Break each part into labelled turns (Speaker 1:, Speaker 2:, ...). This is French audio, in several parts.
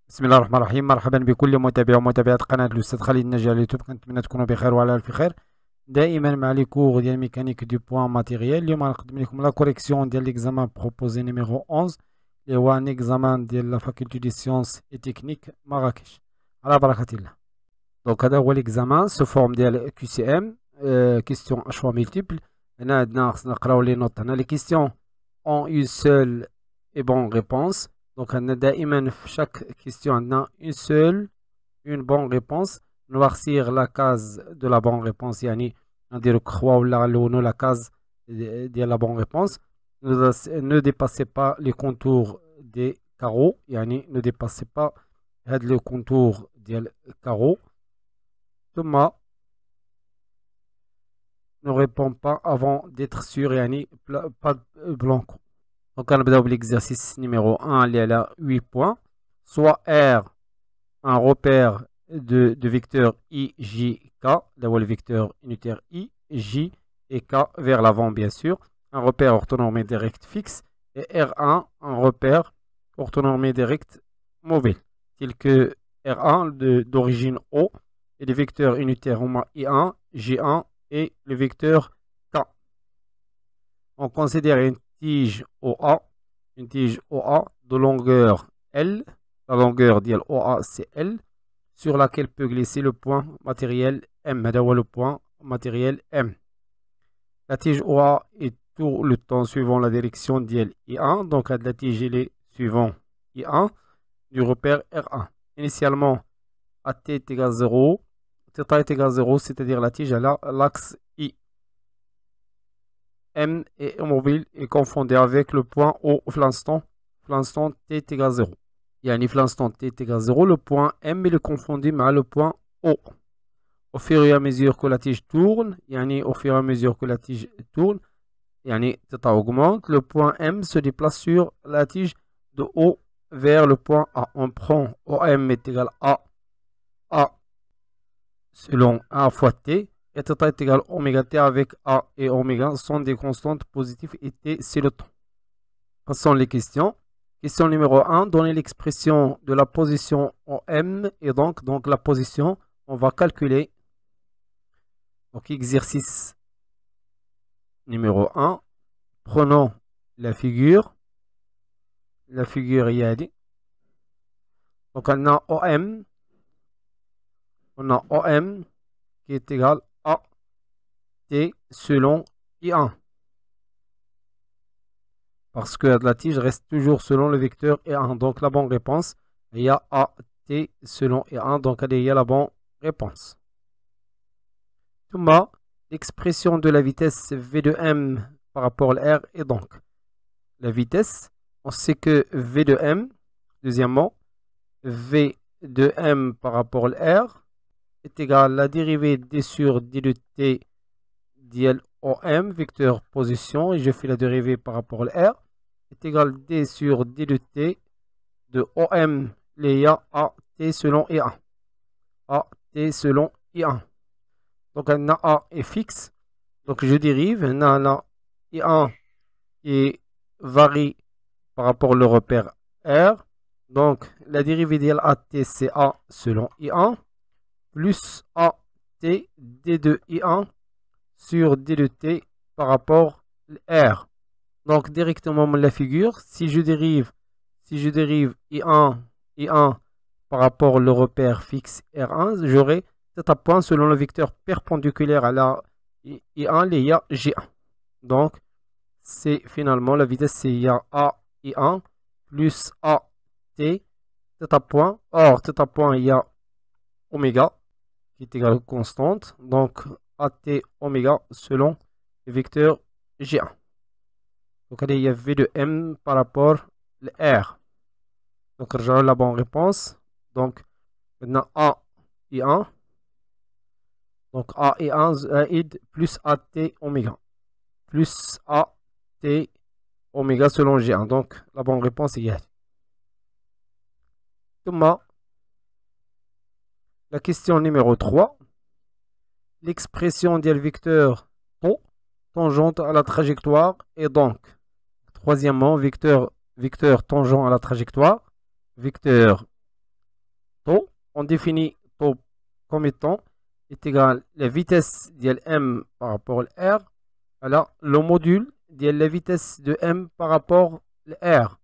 Speaker 1: بسم الله الرحمن الرحيم. مرحبا بكل متابعي ومتابعات قناة الأستاذ خالد النجار على اليوتيوب. كنتمنى تكونوا بخير وعلى ألف خير دائما مع لي كور ديال ميكانيك دو بوان ماتيريال. اليوم غنقدم لكم لا كوريكسيون ديال ليكزامان بروبوزي نيميرو 11 اللي هو ان اكزامان ديال لا فاكولتي دي سيونس اي تكنيك مراكش على بركة الله. دونك هذا هو ليكزامان سو فورم ديال كيو سي ام كيستيون اشوا ملتيبل. هنا عندنا خصنا نقراو لي نوت. هنا لي كيستيون اون اون سول اي بون ريبونس. Donc, on a دائما في chaque question on a une bonne réponse. Noircir la case de la bonne réponse. يعني نديرو croix ولا نلونو la case ديال la bonne réponse. Ne dépassez pas les contours des carreaux. يعني ne dépassez pas هاد le contour ديال carreaux. ثم ne répond pas avant d'être sûr. يعني pas blanco. Donc, on va l'exercice numéro 1, il y a 8 points. Soit R, un repère de vecteur I, J, K, le vecteur unitaire I, J et K vers l'avant, bien sûr. Un repère orthonormé direct fixe. Et R1, un repère orthonormé direct mobile, tel que R1 d'origine O et les vecteurs unitaires I1, J1 et le vecteur K. On considère une tige OA de longueur L, la longueur d'IL OA c'est L, sur laquelle peut glisser le point matériel M. Le point matériel M. La tige OA est tout le temps suivant la direction d'IL I1, donc la tige elle est suivant I1 du repère R1. Initialement, AT est égal à 0, θ est égal à 0, c'est-à-dire la tige elle a l'axe I. M est mobile et confondé avec le point O l'instant t est égal à 0. Yani l'instant t est égal à 0, le point M est confondu avec le point O. Au fur et à mesure que la tige tourne, au fur et à mesure que la tige tourne, θ augmente, le point M se déplace sur la tige de O vers le point A. On prend OM est égal à A selon A fois T. Et θ est égal à oméga t avec A et oméga sont des constantes positives et T c'est le temps. Passons les questions. Question numéro 1. Donnez l'expression de la position OM et donc la position, on va calculer. Donc exercice numéro 1. Prenons la figure. La figure YAD. Donc on a OM. On a OM qui est égal à T selon I1. Parce que la tige reste toujours selon le vecteur I1. Donc la bonne réponse, il y a AT selon I1. Donc il y a la bonne réponse. Thomas, l'expression de la vitesse V de M par rapport à R est donc la vitesse. On sait que V de M, deuxièmement, V de M par rapport à R est égal à la dérivée d sur d de t d'IL OM, vecteur position, et je fais la dérivée par rapport à R, est égal à d sur d de t de OM, les A t selon I1. A t selon I1. Donc un A est fixe, donc je dérive, un A I1 qui varie par rapport au repère R. Donc la dérivée d'IL AT c'est A selon I1 plus AT d de I1 sur d de t par rapport à R. Donc directement la figure, si je dérive I1 par rapport au repère fixe R1, j'aurai θ point selon le vecteur perpendiculaire à la I1, les J1. Donc c'est finalement la vitesse c'est A I1 plus AT θ point. Or θ point il y a oméga qui est égal à constante. Donc AT oméga selon le vecteur G1. Donc il y a V de M par rapport à R. Donc j'ai la bonne réponse. Donc maintenant A et 1. Donc A et 1 plus AT oméga. Plus AT oméga selon G1. Donc la bonne réponse est Y. Thomas. La question numéro 3. L'expression du vecteur tau tangente à la trajectoire et donc, troisièmement, vecteur tangent à la trajectoire, vecteur taux. On définit taux comme étant est égal la vitesse de m par rapport à r. Alors, le module de la vitesse de m par rapport à r.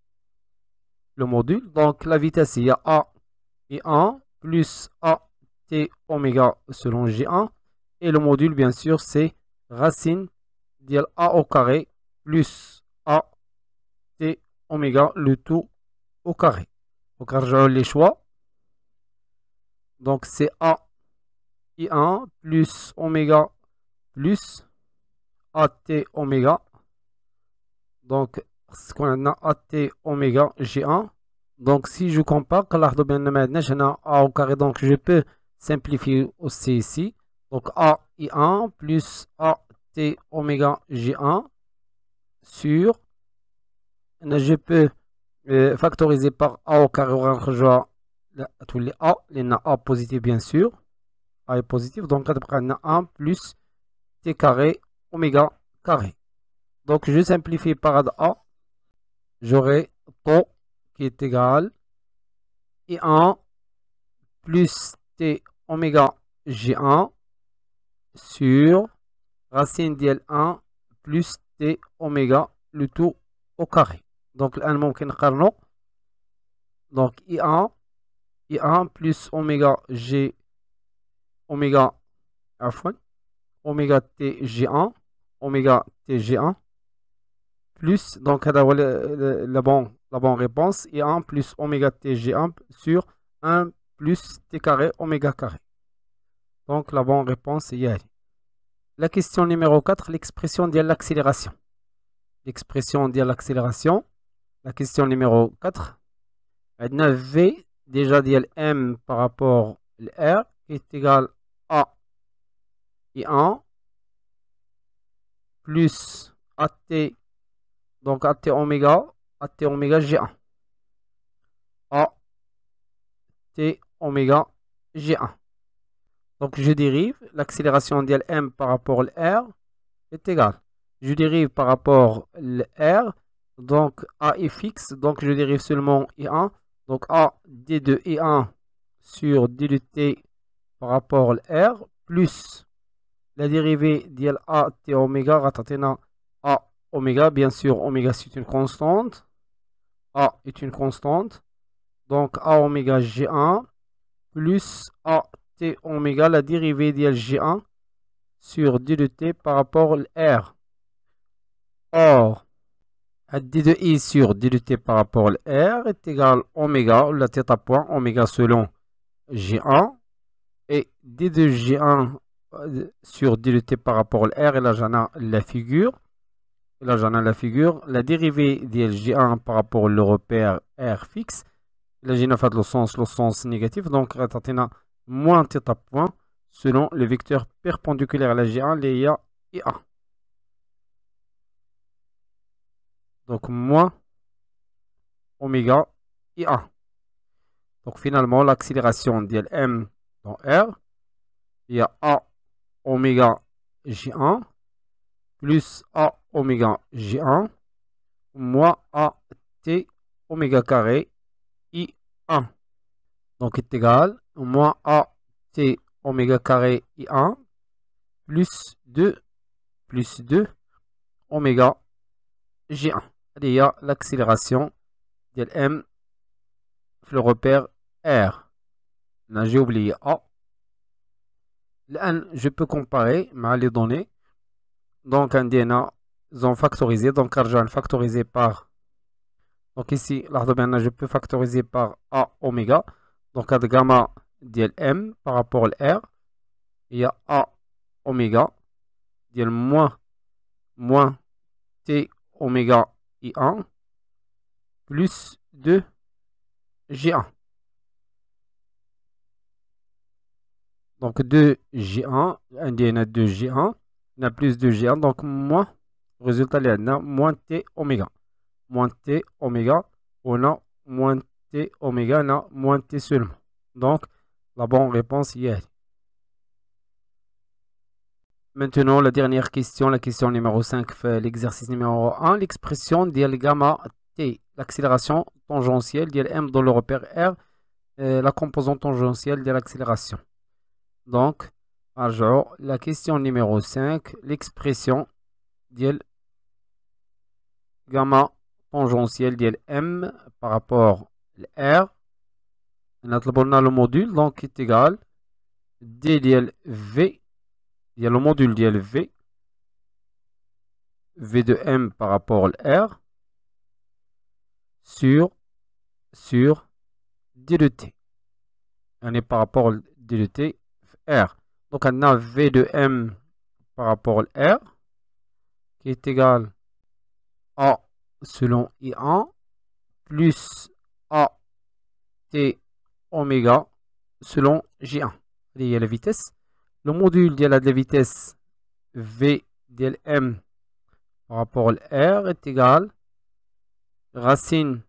Speaker 1: Le module, donc la vitesse, il y a a et 1 plus a t oméga selon G1. Et le module, bien sûr, c'est racine de a au carré plus a t oméga, le tout au carré. Donc, je les choix. Donc, c'est a I1 plus oméga plus AT oméga. Donc, ce qu'on a AT oméga G1. Donc, si je compare, A au carré, donc je peux simplifier aussi ici. Donc, A I1 plus AT oméga G1 sur, je peux factoriser par A au carré, tous les A, les A positifs bien sûr. A est positif, donc on a 1 plus T carré oméga carré. Donc je simplifie par A, j'aurai taux qui est égal I1 plus T oméga G1 sur racine de L1 plus T oméga le tout au carré. Donc الآن ممكن نقارنو. Donc I1 plus oméga G oméga oméga t G1 oméga t G1 plus, donc la bonne réponse est 1 plus oméga t G1 sur 1 plus t carré oméga carré. Donc la bonne réponse est y. La question numéro 4, l'expression de l'accélération. L'expression de l'accélération, la question numéro 4, V déjà dit M par rapport à R est égal à I1 plus AT, donc AT oméga G1. AT oméga G1. Donc je dérive, l'accélération de M par rapport à R est égale. Je dérive par rapport à R, donc A est fixe, donc je dérive seulement I1. Donc A d de I1 sur d de T par rapport à R, plus la dérivée de A T oméga, ratatena A oméga, bien sûr, oméga c'est une constante. A est une constante. Donc A oméga G1 plus A T oméga, la dérivée de G1 sur d de T par rapport à R. Or, d de I sur d de T par rapport à R est égal à oméga, la θ point, oméga selon G1. Et d de G1 sur d de T par rapport à R, et là j'en ai la figure. La dérivée de G1 par rapport au repère R fixe. Là j'ai fait le sens négatif. Donc, on a moins θ point selon le vecteur perpendiculaire à la G1, les IA et A. Donc, moins oméga et A. Donc, finalement, l'accélération de M dans R, il y a A oméga G1 plus A oméga G1 moins A T oméga carré I1. Donc, est égal à moins A T oméga carré I1 plus 2 oméga G1. Il y a l'accélération de M, le repère R. Là, j'ai oublié A. Là, je peux comparer les données. Donc, un DNA, ils ont factorisé. Donc, argent factorisé par. Donc, ici, je peux factoriser par A oméga. Donc, à gamma de M par rapport à R. Il y a A oméga. Il y a moins T oméga I1 plus 2 G1. Donc 2 G1, un DNA 2 G1, on a plus de G1, donc moins, résultat là, on a moins T oméga. Moins T oméga, on a moins T oméga, on a moins T seulement. Donc la bonne réponse y est. Maintenant, la dernière question, la question numéro 5, l'exercice numéro 1, l'expression de gamma T, l'accélération tangentielle de M dans le repère R la composante tangentielle de l'accélération. Donc, la question numéro 5, l'expression ديال gamma tangentielle ديال M par rapport à R. On a le module donc qui est égal D ديال V, il y a le module ديال V de M par rapport à R sur D de T. On est par rapport à D de T R. Donc on a V de M par rapport à R qui est égal A selon I1 plus A T oméga selon J1. Il y a la vitesse. Le module de la vitesse V de M par rapport à R est égal racine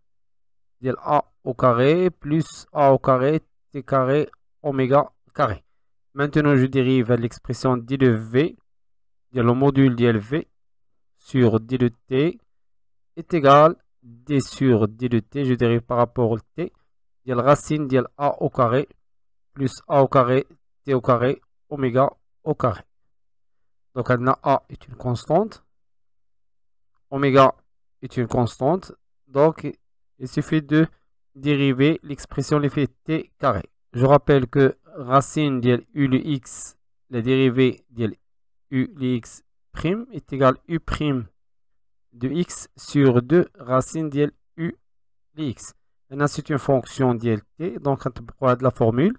Speaker 1: de A au carré plus A au carré T carré oméga carré. Maintenant, je dérive l'expression d de V, le module de V sur d de T est égal d sur d de T, je dérive par rapport au T, la racine de A au carré plus A au carré T au carré oméga au carré. Donc, A est une constante, oméga est une constante, donc il suffit de dériver l'expression l'effet T carré. Je rappelle que racine de U de X, la dérivée de U de X prime est égale U prime de X sur 2 racine de U de X. Maintenant, c'est une fonction de T, donc on peut de la formule.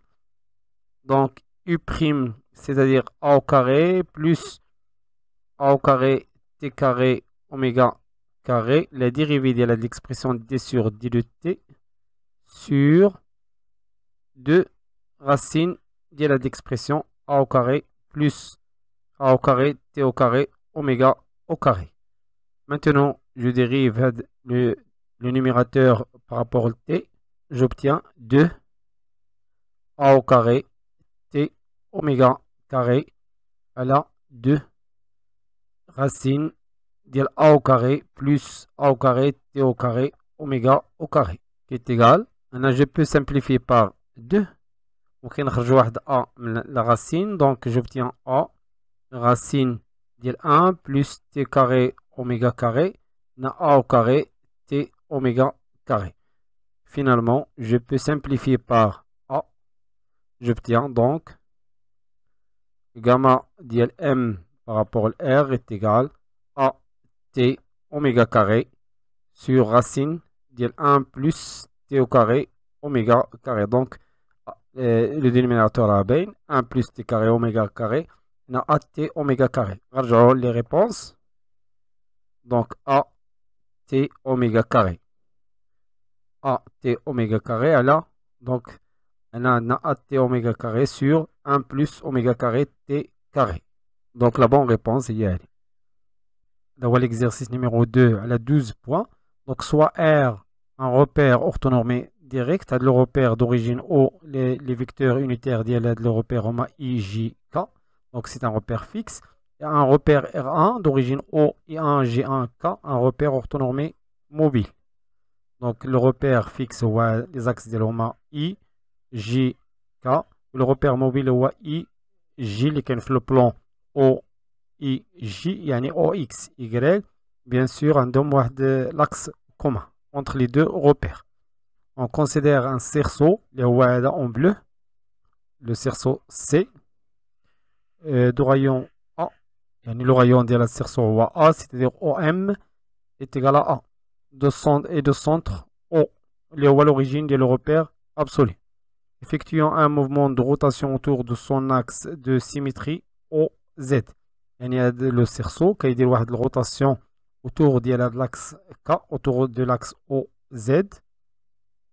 Speaker 1: Donc, U prime, c'est-à-dire A au carré plus A au carré T carré oméga carré, la dérivée de l'expression D sur D de T sur 2 racine de l'expression A au carré plus A au carré T au carré oméga au carré. Maintenant, je dérive le numérateur par rapport au T. J'obtiens 2 A au carré T oméga carré à la 2 racine de A au carré plus A au carré T au carré oméga au carré qui est égal. Maintenant, je peux simplifier par 2. Donc, A la racine, donc j'obtiens A racine de 1 plus T carré oméga carré na A au carré T oméga carré. Finalement, je peux simplifier par A. J'obtiens donc gamma de M par rapport à R est égal à T oméga carré sur racine de 1 plus T au carré oméga carré. Donc, le dénominateur à bien 1 plus T carré oméga carré na A T oméga carré. Regardons les réponses. Donc, A T oméga carré. A T oméga carré, alors, donc, on a A T oméga carré sur 1 plus oméga carré T carré. Donc, la bonne réponse est y. D'avoir l'exercice numéro 2 à la 12 points. Donc, soit R, un repère orthonormé direct, le repère d'origine O, les vecteurs unitaires de le repère I, J, K. Donc, c'est un repère fixe. Et un repère R1 d'origine O, I1, G1, K, un repère orthonormé mobile. Donc, le repère fixe, les axes de l'OMA I, J, K. Le repère mobile, I, J, qui est le plan O, I, J, yani O, X, Y. Bien sûr, on donne l'axe commun entre les deux repères. On considère un cerceau, en bleu, le cerceau C, de rayon A. Yani le rayon de la cerceau A, c'est-à-dire OM, est égal à A. De centre O, à l'origine de le repère absolu. Effectuant un mouvement de rotation autour de son axe de symétrie OZ. Il y a le cerceau qui a une rotation autour de l'axe K, autour de l'axe OZ.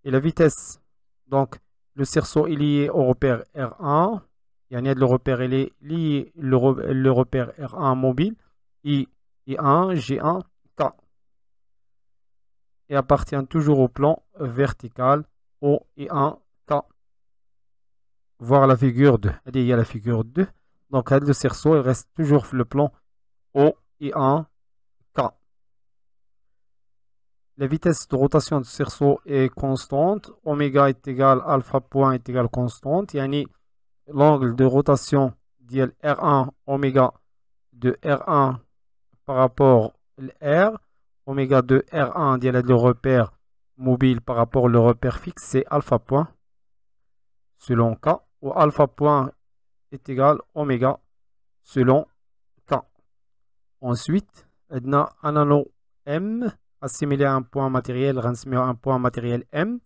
Speaker 1: Et la vitesse, donc le cerceau est lié au repère R1. Il y a le repère est lié le repère R1 mobile, I1, G1, K. Et appartient toujours au plan vertical OI1, K. Voir la figure 2. Il y a la figure 2. Donc, le cerceau, il reste toujours le plan OI1, K. la vitesse de rotation du cerceau est constante, oméga est égal, alpha point est égal constante, yani l'angle de rotation ديال R1 oméga de R1 par rapport à R, oméga de R1 ديال le repère mobile par rapport au repère fixe, c'est alpha point selon K, où alpha point est égal oméga selon K. Ensuite, on a un anneau M assimilé à un point matériel, assimilé à un point matériel M,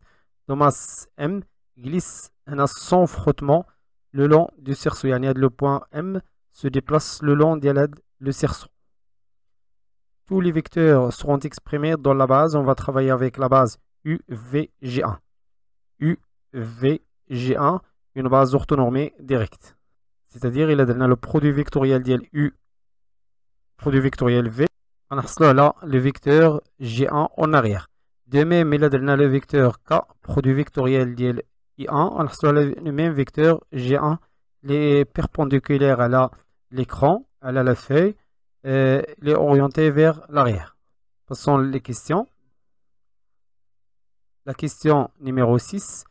Speaker 1: de masse M, glisse sans frottement le long du cerceau. Le point M se déplace le long de le cerceau. Tous les vecteurs seront exprimés dans la base. On va travailler avec la base UVG1. UVG1, une base orthonormée directe. C'est-à-dire, il a donné le produit vectoriel U, produit vectoriel V. On a là le vecteur G1 en arrière. De même, il a donné le vecteur K, produit vectoriel I1. On a le même vecteur G1, les perpendiculaires à l'écran, à la feuille, les orientés vers l'arrière. Passons les questions. La question numéro 6.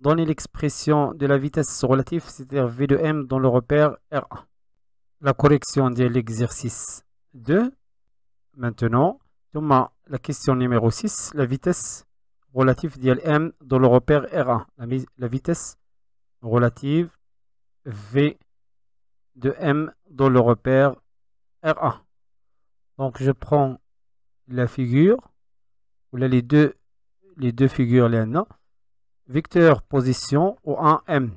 Speaker 1: Donnez l'expression de la vitesse relative, c'est-à-dire V de M dans le repère R1. La correction de l'exercice 2. Maintenant, la question numéro 6, la vitesse relative de M dans le repère R1. La vitesse relative V de M dans le repère R1. Donc, je prends la figure, ou là les deux figures, là, vecteur position au 1M.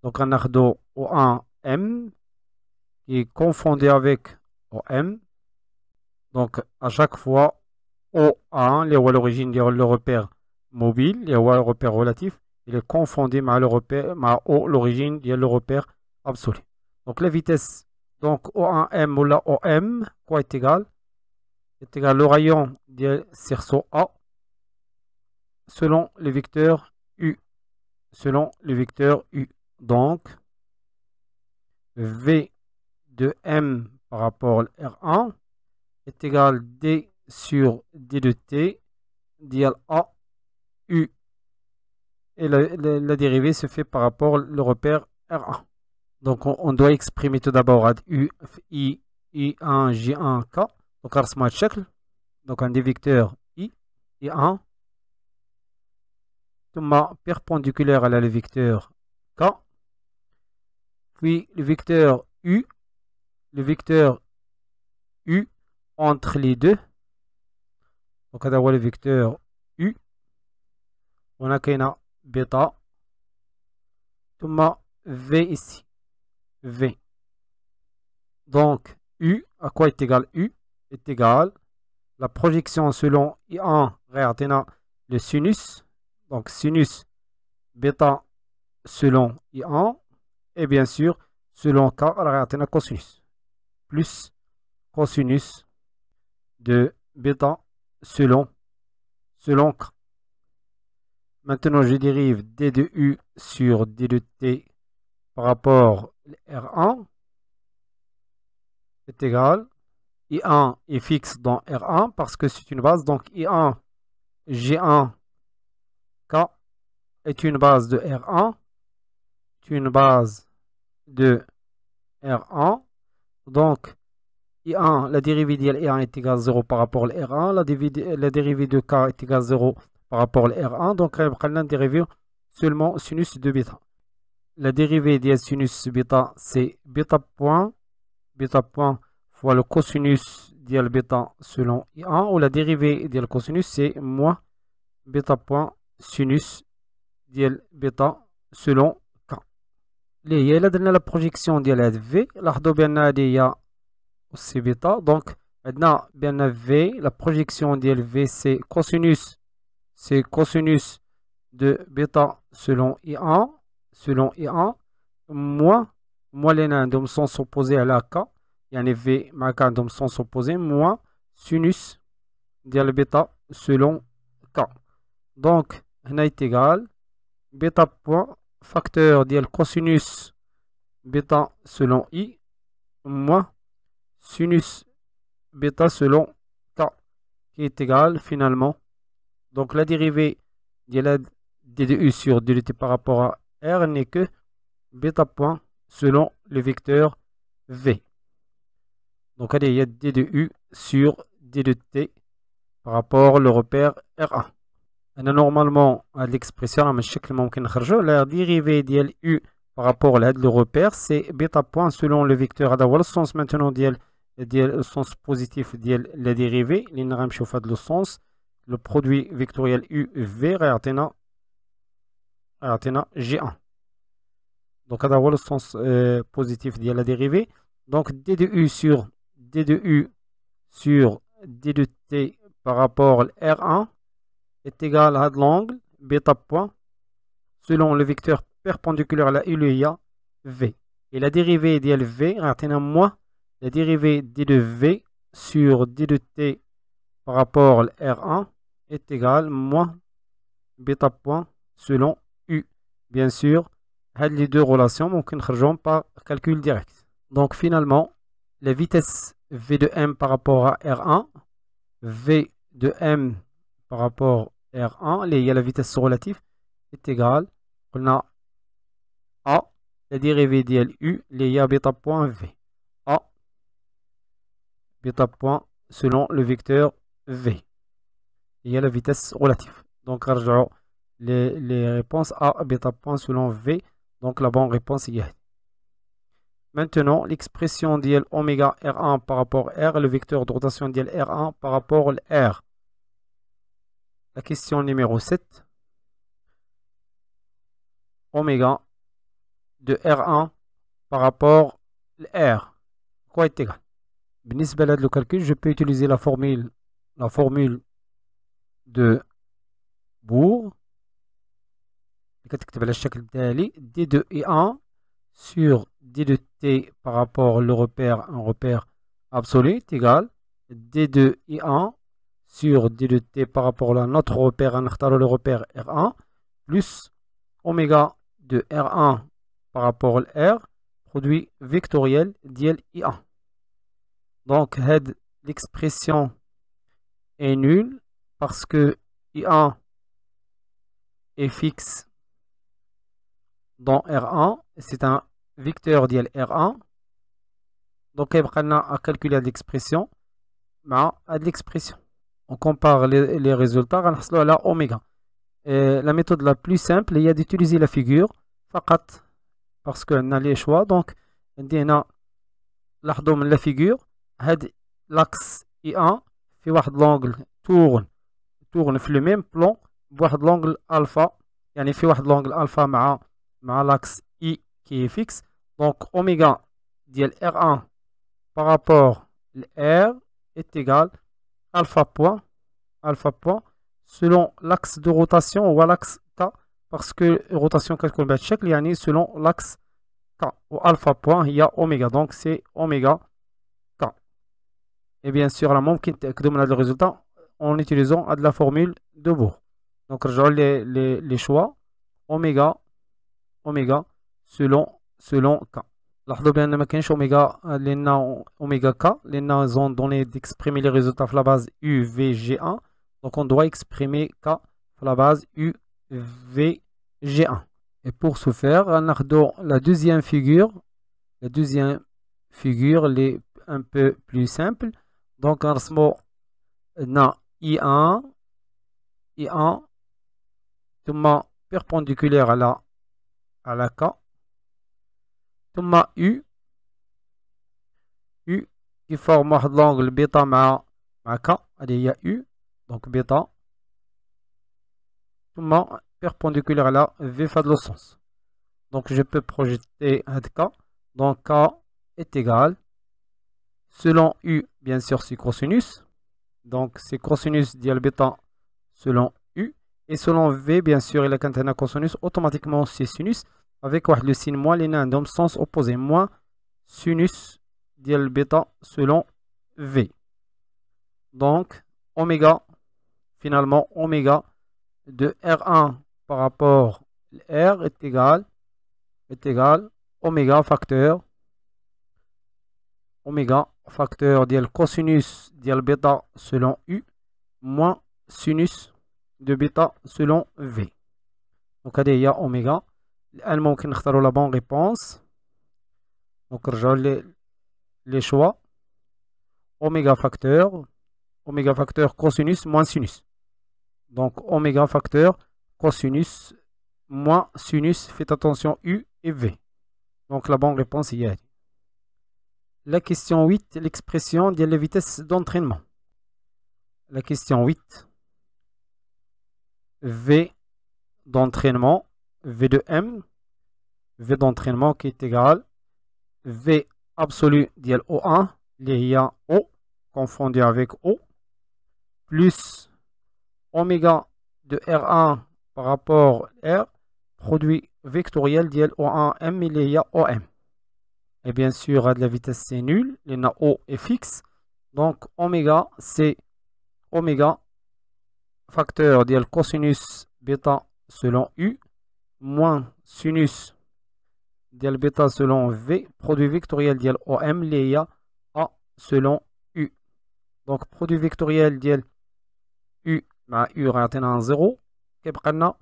Speaker 1: Donc, un ardo au 1M qui est confondu avec OM. Donc, à chaque fois, O1, les l'origine le repère mobile, les le repère relatif, il est confondu avec le repère, O, l'origine le repère absolu. Donc, la vitesse, donc O1M ou la OM, quoi est égal? Est égal au rayon du cerceau A selon le vecteur U. Selon le vecteur U. Donc, V de M par rapport à R1 est égal D sur D de T dial A U. Et la dérivée se fait par rapport au repère R1. Donc on doit exprimer tout d'abord U, I, I1, J1, K. Donc arrêtement de check. Donc un des vecteurs I, I1. Perpendiculaire à le vecteur K. Puis le vecteur U. Le vecteur U entre les deux. Donc, on a le vecteur U. On a qu'un bêta. V ici. V. Donc, U, à quoi est égal U? Est égal la projection selon I1, regardez le sinus. Donc, sinus bêta selon I1. Et bien sûr, selon K, regardez cosinus. Plus cosinus de bêta selon K. Maintenant, je dérive D de U sur D de T par rapport à R1 est égal. I1 est fixe dans R1 parce que c'est une base. Donc, I1, G1, K est une base de R1. C'est une base de R1. Donc, I1, la dérivée de I1 est égale à 0 par rapport à R1. La dérivée de K est égale à 0 par rapport à R1. Donc, on va dériver seulement sinus de bêta. La dérivée de sinus bêta, c'est bêta point fois le cosinus de bêta selon I1. Ou la dérivée de cosinus, c'est moins bêta point sinus de bêta selon K. Il y a la projection de la V. Il y a c'est bêta. Donc, maintenant, bien V, la projection de V, c'est cosinus de bêta selon I1, moins les nains dans le sens opposé à la K, il y a un V marquant dans le sens opposé, moins sinus de bêta selon K. Donc, on est égal, bêta point, facteur de cosinus bêta selon I, moins sinus bêta selon K, qui est égal finalement Donc la dérivée de la d de u sur d de t par rapport à r n'est que bêta point selon le vecteur v. Donc allez, il y a d de u sur d de t par rapport au repère R1. Normalement, à l'expression, la dérivée de u par rapport à le repère, c'est bêta point selon le vecteur. Le sens maintenant le sens positif de la dérivée, le sens, le produit vectoriel uv G1. Donc, le sens positif de la dérivée. Donc, d de u sur d de u sur d de t par rapport à R1 est égal à l'angle bêta point selon le vecteur perpendiculaire à la ULIA V. Et la dérivée de V, moins la dérivée d de V sur d de t par rapport à R1 est égal moins bêta point selon U. Bien sûr, les deux relations vont par calcul direct. Donc finalement, la vitesse V de M par rapport à R1, V de M par rapport à R1, il y a la vitesse relative, est égale, on a A, la dérivée de U, il y a bêta point V. A, bêta point selon le vecteur V. Il y a la vitesse relative. Donc, les réponses A, bêta point selon V. Donc, la bonne réponse est. Maintenant, l'expression d'IL oméga R1 par rapport à R, le vecteur de rotation d'IL R1 par rapport à R. La question numéro 7. Oméga de R1 par rapport à R. Quoi est égal? Le calcul, je peux utiliser la formule de Bohr. D de E1 sur d de t par rapport au repère, un repère absolu est égal d de I1 sur d de t par rapport à notre repère, le repère R1, plus oméga de R1 par rapport à R, produit vectoriel d'IL I1. Donc, l'expression est nulle parce que I1 est fixe dans R1, c'est un vecteur d'IL R1. Donc, on a à calculer l'expression. On compare les résultats, on a la oméga. La méthode la plus simple est d'utiliser la figure parce qu'on a les choix. Donc, on a la figure. L'axe I1 fait l'angle tourne في le même plan بواحد l'angle alpha. يعني في واحد l'angle alpha مع l'axe I qui est fixe. Donc, oméga ديال R1 par rapport à R est égal alpha point selon l'axe de rotation ou l'axe K, parce que rotation calcul بهذا يعني selon l'axe K ou alpha point il y a oméga, donc c'est oméga K. Et bien sûr la ممكن تأكدوا من هذا le résultat en utilisant la formule de Bohr. Donc rejoins les choix oméga selon K. لاحظوا بأن ما كاينش اوميغا لان اوميغا K لان ils ont donné d'exprimer les résultats à la base UVG1. Donc on doit exprimer K à la base UVG1. Et pour ce faire, on a la deuxième figure. La deuxième figure est un peu plus simple. Donc on a I1 perpendiculaire à la K. ثم U qui forme l'angle bêta مع K. Allez, il y a U, donc bêta. ثم perpendiculaire à la V fait le sens. Donc je peux projeter un K. Donc K est égal, selon U, bien sûr, c'est cosinus. Donc c'est cosinus dial bêta selon U. Et selon V, bien sûr, il a quand un cosinus, automatiquement c'est sinus. Avec le signe moins, les nains dans le sens opposé, moins sinus dial bêta selon V. Donc, oméga, finalement, oméga de R1 par rapport à R est égal oméga facteur dial cosinus dial bêta selon U moins sinus de bêta selon V. Donc, il y a oméga. الآن ممكن نختاروا la bonne réponse. Donc, نرجعوا les choix. Oméga facteur cosinus moins sinus. Donc, oméga facteur cosinus moins sinus. Faites attention, U et V. Donc, la bonne réponse y est. La question 8, l'expression de la vitesse d'entraînement. La question 8. V d'entraînement, V de M, V d'entraînement qui est égal V absolu d'IL O1, l'IA O, confondu avec O, plus oméga de R1 par rapport à R, produit vectoriel d'IL O1 M, l'IA OM. Et bien sûr, de la vitesse c'est nul, l'IA O est fixe, donc oméga c'est oméga facteur d'IL cosinus bêta selon U, moins sinus d'IL bêta selon V, produit vectoriel d'IL OM, l'IA A selon U. Donc, produit vectoriel d'IL U, U رأينا 0, كيبقى لنا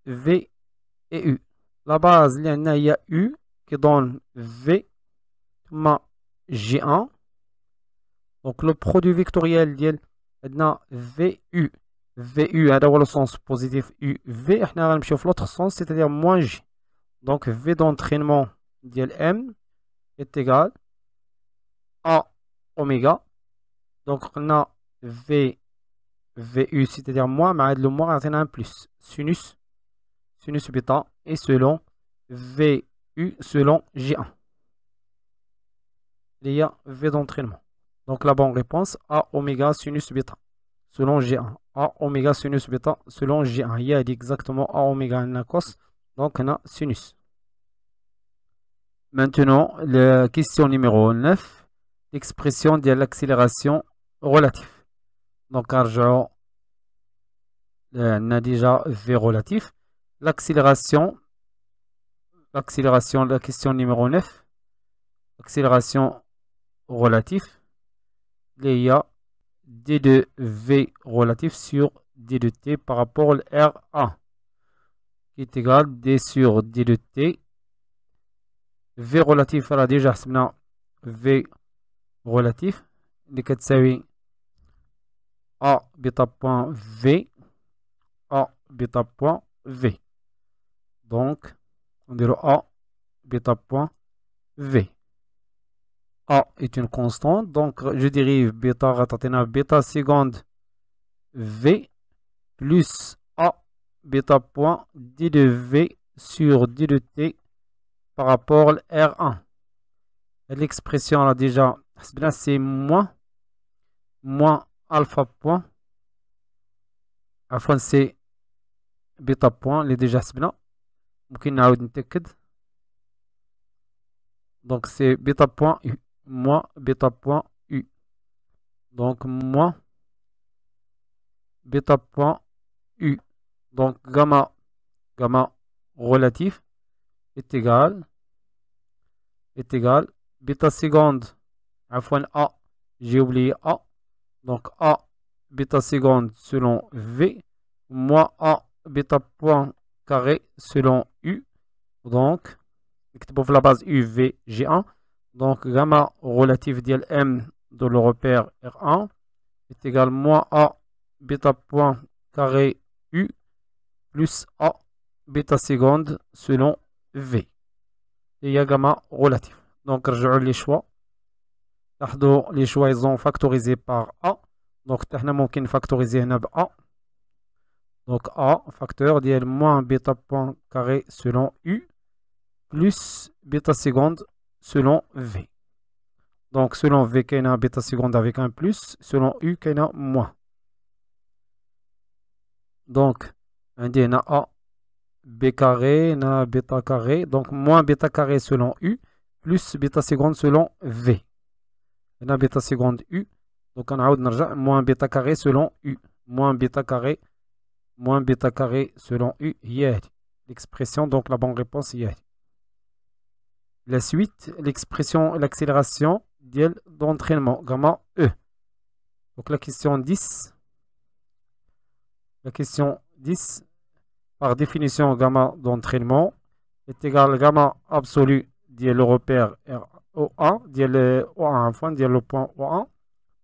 Speaker 1: V et U. La base, il y a U qui donne V, G1. Donc, le produit vectoriel d'IL VU. VU, dans le sens positif UV, on va aller dans l'autre sens, c'est-à-dire moins G. Donc, V d'entraînement d'ILM est égal à oméga. Donc, on a VU, c'est-à-dire moins, mais le moins, on a un plus. Sinus bêta, et selon VU selon G1. Il y a V d'entraînement. Donc, la bonne réponse, A oméga sinus bêta selon G1. A oméga sinus bêta selon G1. Il y a exactement A oméga en cos. Donc, on a sinus. Maintenant, la question numéro 9. L'expression de l'accélération relative. Donc, on a déjà V relatif. L'accélération, la question numéro 9. Accélération relative. Il y a D de V relatif sur D de T par rapport au R1 qui est égal D sur D de T. V relatif a déjà V relatif اللي كتساوي A bêta point V A bêta point V. Donc on dirait A bêta point V. A est une constante, donc je dérive bêta ratatena bêta seconde V plus A bêta point D de V sur D de T par rapport à R1. L'expression là déjà, c'est moins alpha point. Enfin c'est bêta point, les déjà سبنا ممكن نعاود نتأكد. Donc c'est bêta point U, moins bêta point U. Donc moins bêta point U. Donc gamma relatif est égal bêta seconde, enfin A, j'ai oublié A, donc A bêta seconde selon V, moins A bêta point carré selon U, donc pour la base UV G1, donc gamma relatif d'ILM de le repère R1 est égal moins A bêta point carré U plus A bêta seconde selon V. Et il y a gamma relatif. Donc, les choix. Les choix, ils sont factorisés par A. Donc, on peut factoriser A. Donc, A, facteur d'IL moins bêta point carré selon U, plus bêta seconde selon V. Donc, selon V, il y a bêta seconde avec un plus. Selon U, il y a moins. Donc, on dit A. B carré, na bêta carré, donc moins bêta carré selon U, plus bêta seconde selon V. Na bêta seconde U, donc on a moins bêta carré selon U, moins bêta carré selon U, hier. L'expression, donc la bonne réponse hier. La suite, l'expression, l'accélération d'entraînement, gamma E. Donc la question 10. La question 10. Par définition, gamma d'entraînement est égal à gamma absolu ديال le repère O1 ديال O1 عفوا ديال le point O1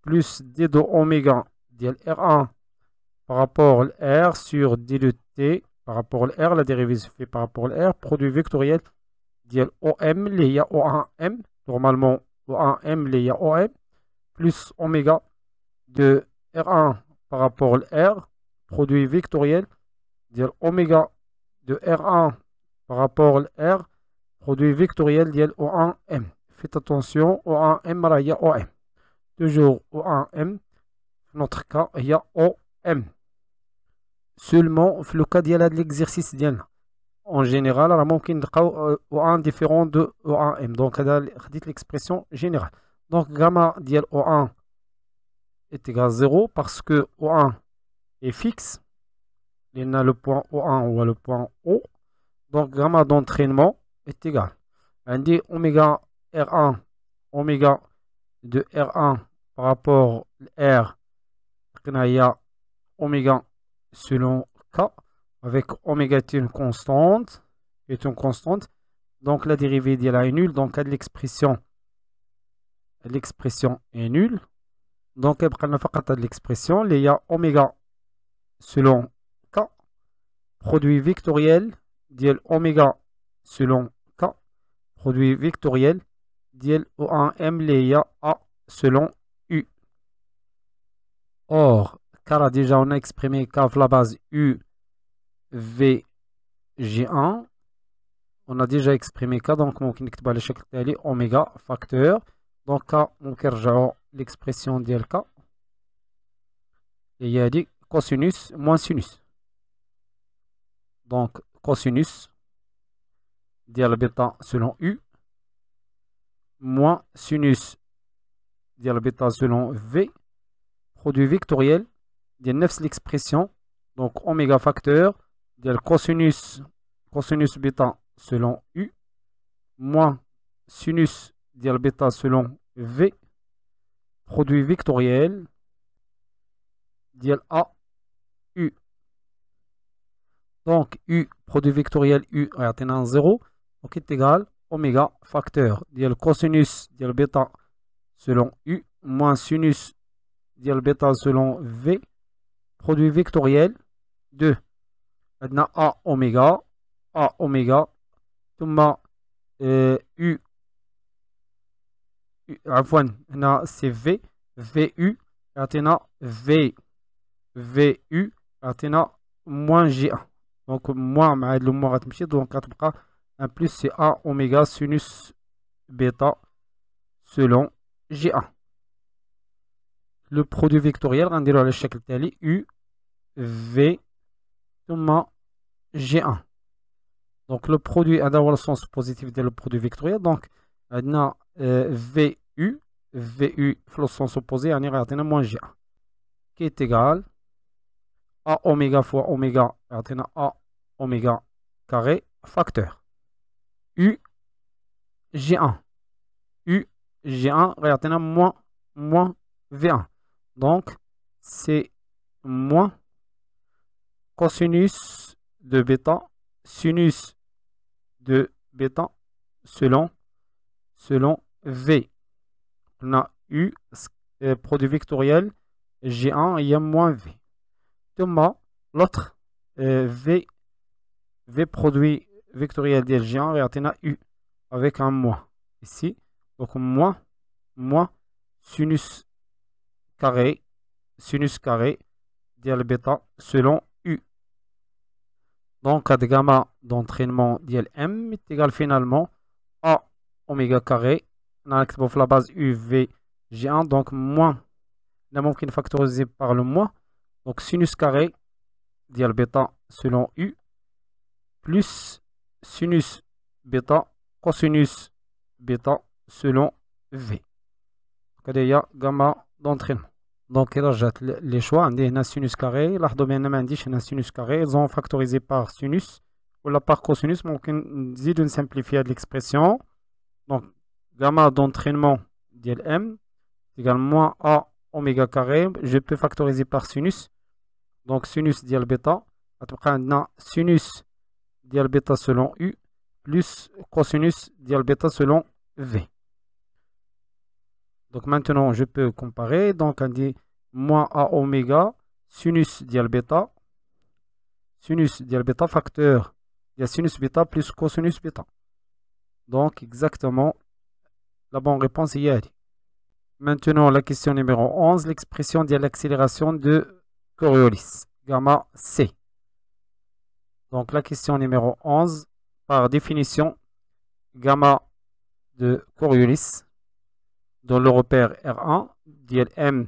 Speaker 1: plus d de oméga ديال R1 par rapport à R sur d de T par rapport à R, la dérivée se fait par rapport à R, produit vectoriel ديال OM اللي هي O1M, normalement O1M اللي هي OM, plus oméga de R1 par rapport à R, produit vectoriel ديال oméga de R1 par rapport à R, produit vectoriel ديال O1M. Faites attention, O1M راه هي OM. Toujours O1M, في notre cas هي OM. Seulement في le cas ديال هذا l'exercice ديالنا. En général, راه ممكن نلقاو O1 différent de O1M. Donc هذا خديت l'expression générale. Donc gamma ديال O1 est égal à 0 parce que O1 est fixe. Il y a le point O1 ou le point O. Donc gamma d'entraînement est égal. On dit oméga R1, oméga de R1 par rapport à R. Il y a oméga selon K. Avec oméga est une constante. Donc la dérivée est nulle. Donc l'expression est nulle. Donc il y a l'expression. Il y a oméga selon K. Produit vectoriel ديال oméga selon K. Produit vectoriel ديال O1M اللي هي A selon U. Or, car déjà on a exprimé K à la base U V G1. On a déjà exprimé K, donc ممكن نكتبها على الشكل التالي oméga facteur. Donc K ممكن نرجعوا l'expression ديال K. هي هذه cosinus moins sinus. Donc cosinus ديال بيتا selon U moins sinus ديال بيتا selon V produit vectoriel ديال نفس l'expression. Donc oméga facteur ديال cosinus بيتا selon U moins sinus ديال بيتا selon V produit vectoriel ديال A U. Donc U, produit vectoriel U يعطينا 0. Donc est égal oméga facteur ديال cosinus ديال بيتا selon U moins sinus ديال بيتا selon V produit vectoriel de عندنا A oméga ثم U عفوا هنا سي في VU يعطينا VU يعطينا moins G1. Donc moins مع هاد الموا غتمشي دونك غتبقى ان بلس سي A oméga sinus bêta selon G1. Le produit vectoriel غنديرو على الشكل التالي U V ثم G1. Donc le produit هذا هو السونس بوزيتيف ديال le produit vectoriel. Donc عندنا VU في le sens opposé يعني غيعطينا moins G1 qui est égal A oméga fois oméga يعطينا A oméga carré facteur U G1 غيعطينا moins V1. Donc c'est moins cosinus de bêta sinus de bêta selon V. On a U produit vectoriel G1 il y a moins V. ثم l'autre V produit vectoriel ديال G1 غيعطينا U avec un moins ici. Donc moins sinus carré ديال بيتا selon U. Donc هاد gamma d'entraînement ديال M est égal finalement A oméga carré. On a نكتبو في la base U V G1 donc moins là ممكن factoriser par le moins. Donc sinus carré ديال بيتا selon U plus sinus bêta cosinus bêta selon V. هذه هي gamma d'entraînement. Donc إلا رجعت les choix عندي هنا sinus carré. لاحظوا بأن ما عنديش هنا sinus carré. Ils ont factorisé par sinus ولا par cosinus. ممكن نزيدو نسامبليفي هاد l'expression. Donc gamma d'entraînement ديال M égale moins A oméga carré. Je peux factoriser par sinus. Donc sinus ديال بيتا غتبقى عندنا sinus ديال بيتا selon U plus cosinus ديال بيتا selon V. Donc maintenant je peux comparer. Donc on dit moins A oméga sinus ديال بيتا facteur ديال sinus bêta plus cosinus bêta. Donc exactement la bonne réponse est hier. Maintenant la question numéro 11, l'expression de l'accélération de Coriolis, gamma C. Donc la question numéro 11, par définition, gamma de Coriolis dans le repère R1, dl M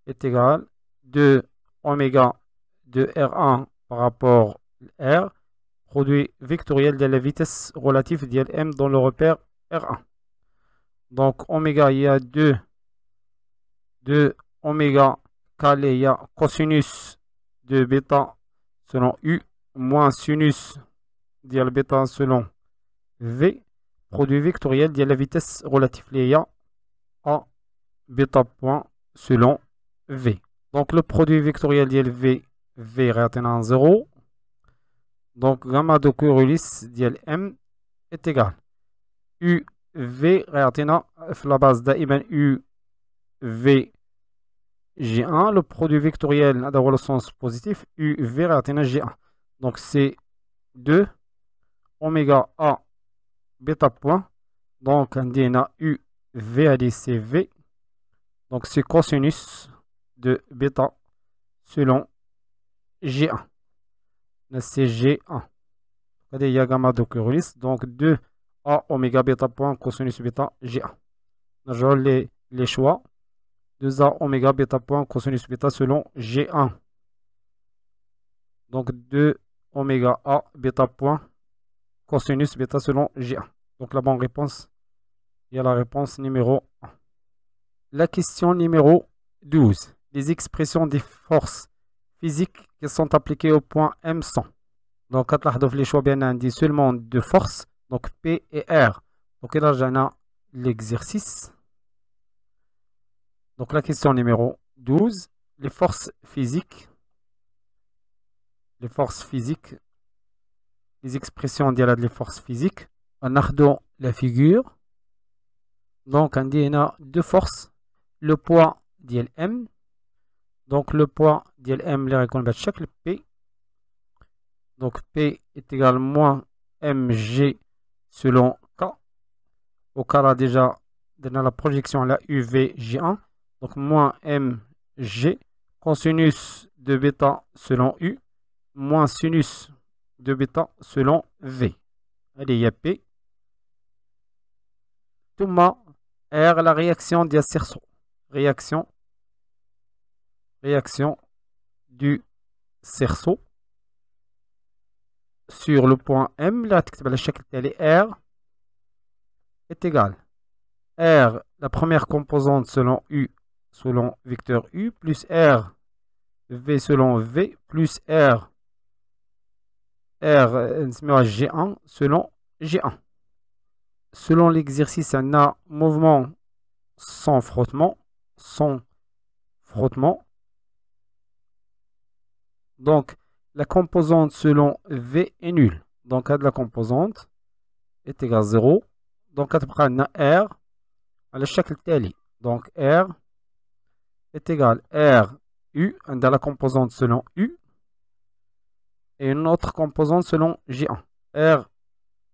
Speaker 1: est égal 2 oméga de R1 par rapport à R, produit vectoriel de la vitesse relative dl M dans le repère R1. Donc oméga, il y a 2 oméga calé, il y a cosinus de bêta selon U moins sinus de bêta selon V, produit vectoriel de la vitesse relative liée à bêta point selon V. Donc le produit vectoriel de V est à 0. Donc gamma de Coriolis de M est égal UV ريعطينا في la base دائما UV G1. Le produit vectoriel هذا هو le sens positif. UV ريعطينا G1. Donc c'est 2 oméga A bêta point. Donc on dit UV à CV. Donc c'est cosinus de bêta selon G1. C'est G1. Il y a gamma de Coriolis. Donc 2 A oméga bêta point cosinus bêta G1. Je les choix. 2A oméga bêta point cosinus bêta selon G1. Donc 2 oméga A bêta point cosinus bêta selon G1. Donc la bonne réponse, il y a la réponse numéro 1. La question numéro 12. Les expressions des forces physiques qui sont appliquées au point M100. Donc, les choix bien indiqués seulement deux forces, donc P et R. Donc là, j'ai l'exercice. Donc la question numéro 12. Les forces physiques. Les forces physiques. Les expressions des forces physiques. On a la figure. Donc on dit deux forces. Le poids d'LM. Donc le poids d'LM, les récoltes chaque P. Donc P est égal à moins mg selon K. Au cas déjà dans la projection la UVG1. Donc moins mg cosinus de bêta selon U moins sinus de bêta selon V. Allez, il y a P. Thomas R, la réaction du cerceau. Réaction du cerceau sur le point M. Là, R est égal. R, la première composante selon U, selon vecteur U, plus R, V selon V, plus R, G1 selon G1. Selon l'exercice, on a mouvement sans frottement. Donc, la composante selon V est nulle. Donc, la composante est égale à 0. Donc, on a R à la chaque tali. Donc, R est égal à R, U, on a la composante selon U, et une autre composante selon G1. R,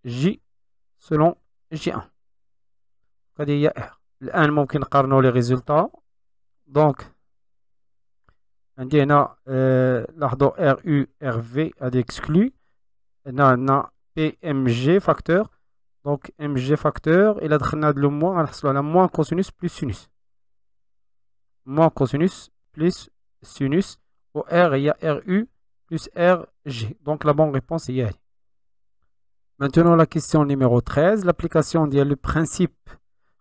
Speaker 1: J selon G1. Il y a R. الآن ممكن نقارنوا les résultats. Donc, عندنا لاحظوا RU, RV هذه exclu. عندنا PMG facteur. Donc, MG facteur. إلا دخلنا هذا le moins غنحصلوا على moins cosinus plus sinus. Moins cosinus plus sinus. Au R, il y a RU plus RG. Donc, la bonne réponse est hier. Maintenant, la question numéro 13. L'application du principe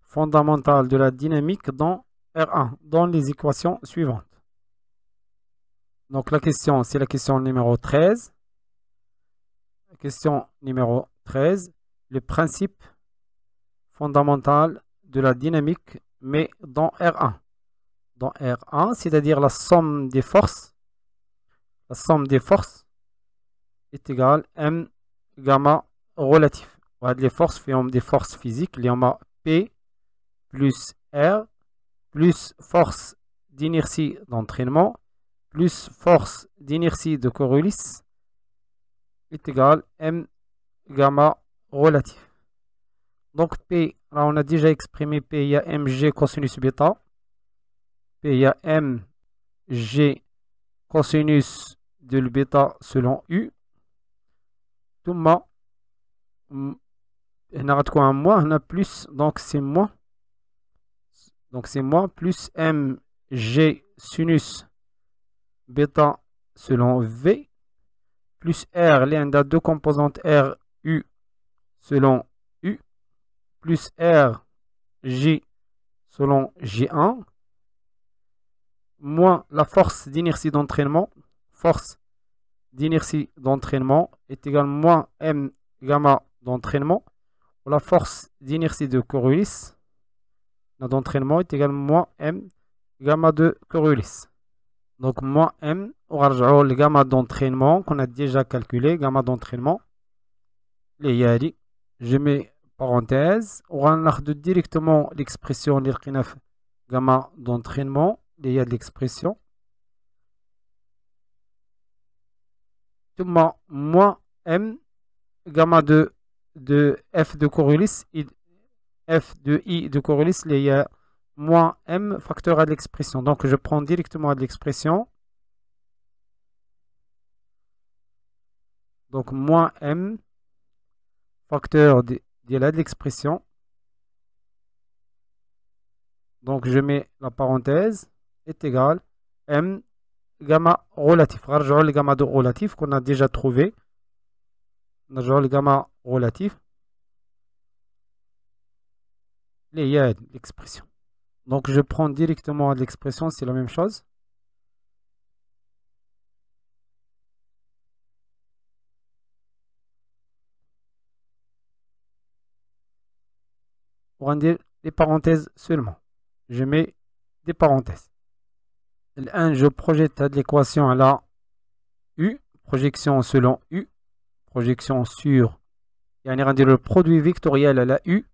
Speaker 1: fondamental de la dynamique dans R1, dans les équations suivantes. Donc, la question, c'est la question numéro 13. La question numéro 13. Le principe fondamental de la dynamique, mais dans R1. Dans R1, c'est-à-dire la somme des forces la somme des forces est égale M gamma relatif. Les forces font des forces physiques. Il y a P plus R plus force d'inertie d'entraînement plus force d'inertie de Coriolis est égal M gamma relatif. Donc P, là on a déjà exprimé P, il y a mg cosinus bêta. P, il y a mg cosinus de le bêta selon U. ثم هنا غتكون un moins, هنا plus, donc c'est moins. Donc c'est moins plus mg sinus bêta selon V plus R, il y a deux composantes R, U selon U plus R, J selon J1 moins la force d'inertie d'entraînement. Force d'inertie d'entraînement est égale moins M gamma d'entraînement. La force d'inertie de Coriolis d'entraînement est égale moins M gamma de Coriolis. Donc moins M, on va rajouter le gamma d'entraînement qu'on a déjà calculé, gamma d'entraînement. Je mets parenthèse, on va regarder directement l'expression de gamma d'entraînement. Il y a de l'expression. Moins M gamma de F de Coriolis, F de I de Coriolis, il y a moins M facteur à l'expression. Donc je prends directement à l'expression. Donc moins M facteur de l'expression. Donc je mets la parenthèse est égal M gamma relatif. Rajoutons le gamma de relatif qu'on a déjà trouvé. Rajoutons le gamma relatif. Il y a l'expression. Donc je prends directement l'expression, c'est la même chose. On va dire des parenthèses seulement. Je mets des parenthèses. Le 1, je projette l'équation à la U. Projection selon U. Projection sur. Et on va dire le produit vectoriel à la U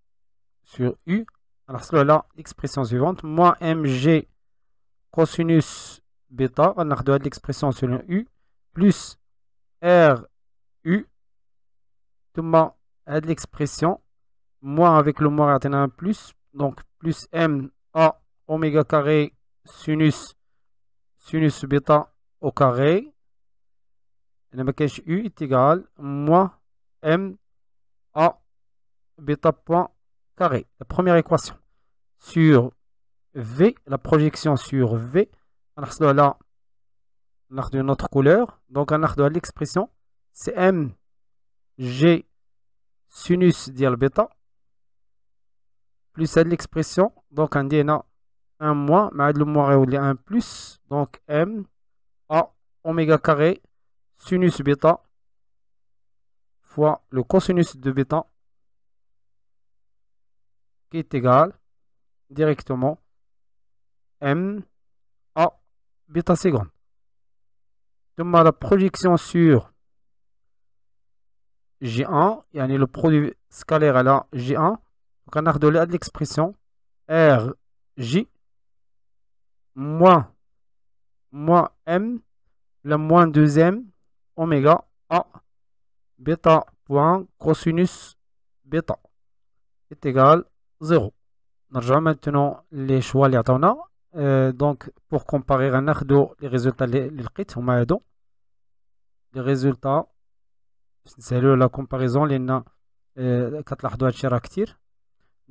Speaker 1: sur U. Alors cela, l'expression suivante. Moins mg cosinus bêta. On a l'expression selon U. Plus R U. Tout l'expression. Moins avec le moins on a un plus. Donc plus M A oméga carré sinus bêta au carré. Le maquillage U est égal moins M A bêta point carré. La première équation sur V, la projection sur V. On a là de notre couleur. Donc on a l'expression c'est M G sinus dire bêta plus l'expression. Donc on dit un moins, mais le moins il y a un plus. Donc M A oméga carré sinus bêta fois le cosinus de bêta qui est égal directement M A bêta seconde. Donc la projection sur J1, il y a le produit scalaire à la J1. Donc on a de l'expression RJ moins M, le moins 2M oméga A bêta point cosinus bêta est égal 0. نرجع maintenant les choix اللي عطاونا. Donc pour comparer ناخذوا les résultats اللي لقيت هما هادو les résultats نسهلوا la comparaison لان كتلاحظوا هادشي راه كتير.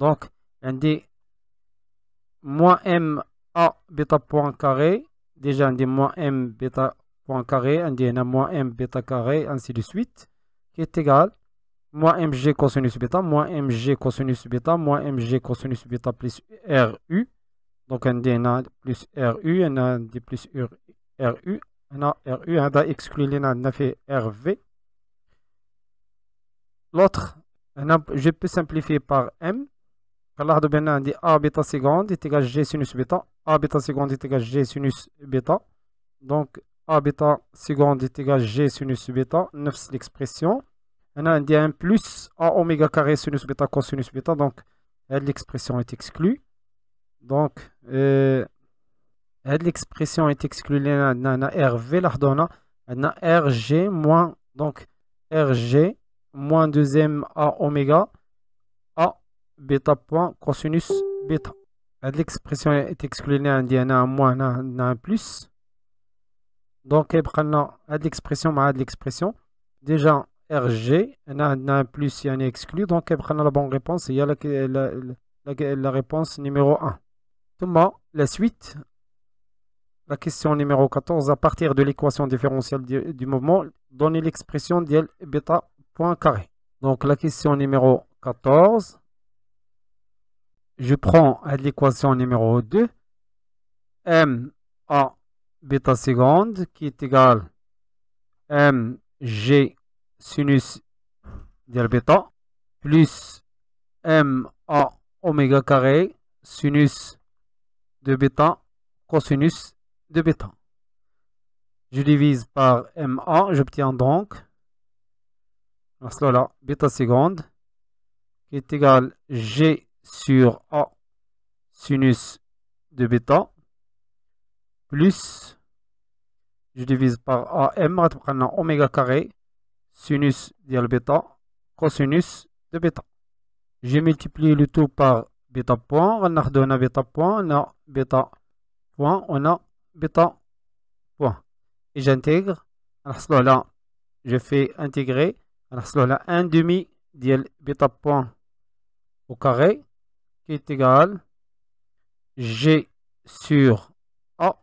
Speaker 1: Donc عندي moins M A bêta point carré, déjà عندي moins M bêta point carré, عندي هنا moins M bêta carré, ainsi de suite, qui est égal moins mg cosinus bêta, moins mg cosinus bêta, moins mg cosinus bêta plus RU. Donc عندي هنا plus RU, هنا عندي plus RU, هنا RU, هذا exclut لنا عندنا في RV. L'autre, je peux simplifier par M. Alors, on a dit A bêta seconde est égal à G sinus bêta. A bêta seconde est égal à G sinus bêta. Donc, A bêta seconde est égal à G sinus bêta, 9 l'expression. On a un plus A oméga carré sinus bêta cosinus bêta, donc l'expression est exclue. Donc, l'expression est exclue. On a RV, on a RG moins, donc RG moins deuxième A oméga A bêta point cosinus bêta. L'expression est exclue. On a un moins, on a un plus. Donc, on a l'expression, l'expression. Déjà, RG, on a un plus et un exclu. Donc, on a la bonne réponse. Il y a la réponse numéro 1. La suite, la question numéro 14. À partir de l'équation différentielle du mouvement, donnez l'expression d'L bêta point carré. Donc, la question numéro 14. Je prends l'équation numéro 2. M A bêta seconde qui est égal à mg sinus d'L bêta plus ma oméga carré sinus de bêta cosinus de bêta. Je divise par ma, j'obtiens donc cela bêta seconde qui est égal à g sur a sinus de bêta plus, je divise par AM, oméga carré, sinus d'L bêta, cosinus de bêta. Je multiplie le tout par bêta point, on a bêta point, on a bêta point, on a bêta point. Et j'intègre, alors cela, je fais intégrer, alors cela, 1 demi d'L bêta point au carré, qui est égal G sur A.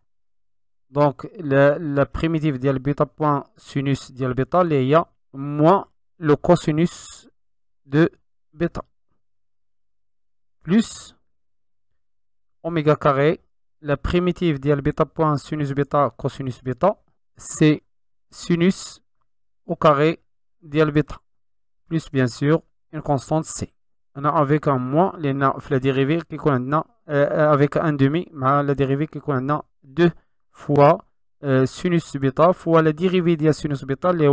Speaker 1: Donc, la primitive d'L bêta point sinus d'L bêta, il y a moins le cosinus de bêta. Plus oméga carré, la primitive d'L bêta point sinus bêta cosinus bêta, c'est sinus au carré d'L bêta. Plus, bien sûr, une constante C. On a avec un moins, la dérivée qui est avec un demi, la dérivée qui est 2 fois sinus bêta fois la dérivée de sinus bêta, les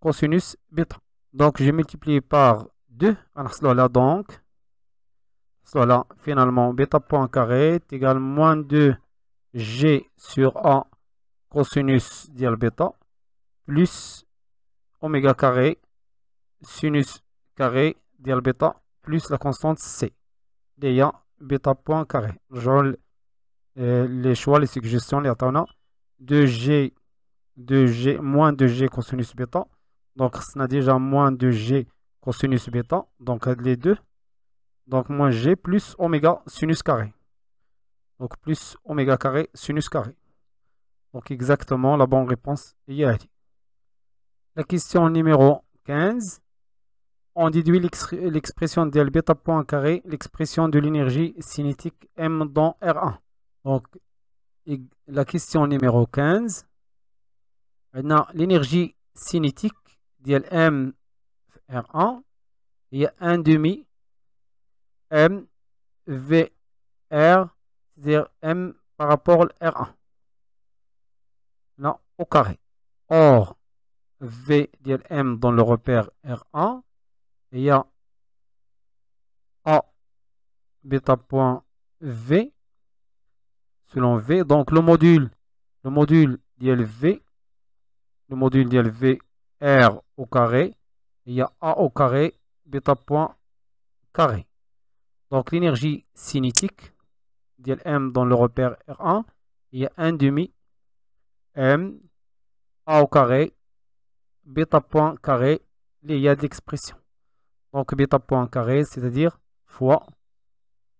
Speaker 1: cosinus bêta. Donc, je multiplie par 2. Alors, cela donc, cela finalement, bêta point carré est égal à moins 2 G sur A cosinus d'L bêta plus oméga carré sinus carré d'L bêta plus la constante C. Il y a bêta point carré. Genre, les choix, les suggestions, les attendants. 2G, moins 2G cosinus bêta. Donc, ça a déjà moins 2G cosinus bêta. Donc, les deux. Donc, moins G plus oméga sinus carré. Donc, plus oméga carré sinus carré. Donc, exactement la bonne réponse est allée. La question numéro 15. On déduit l'expression d'L bêta point carré, l'expression de l'énergie cinétique M dans R1. Donc, la question numéro 15. Maintenant, l'énergie cinétique d'L R1, il y a 1 demi M V R, c'est-à-dire M par rapport à R1. Là, au carré. Or, V d'L dans le repère R1, il y a A bêta point V selon V. Donc le module d'LV, le module d'LV R au carré, il y a A au carré bêta point carré. Donc l'énergie cinétique d'LM dans le repère R1, il y a 1 demi M A au carré bêta point carré, il y a de l'expression. Donc bêta point carré, c'est-à-dire fois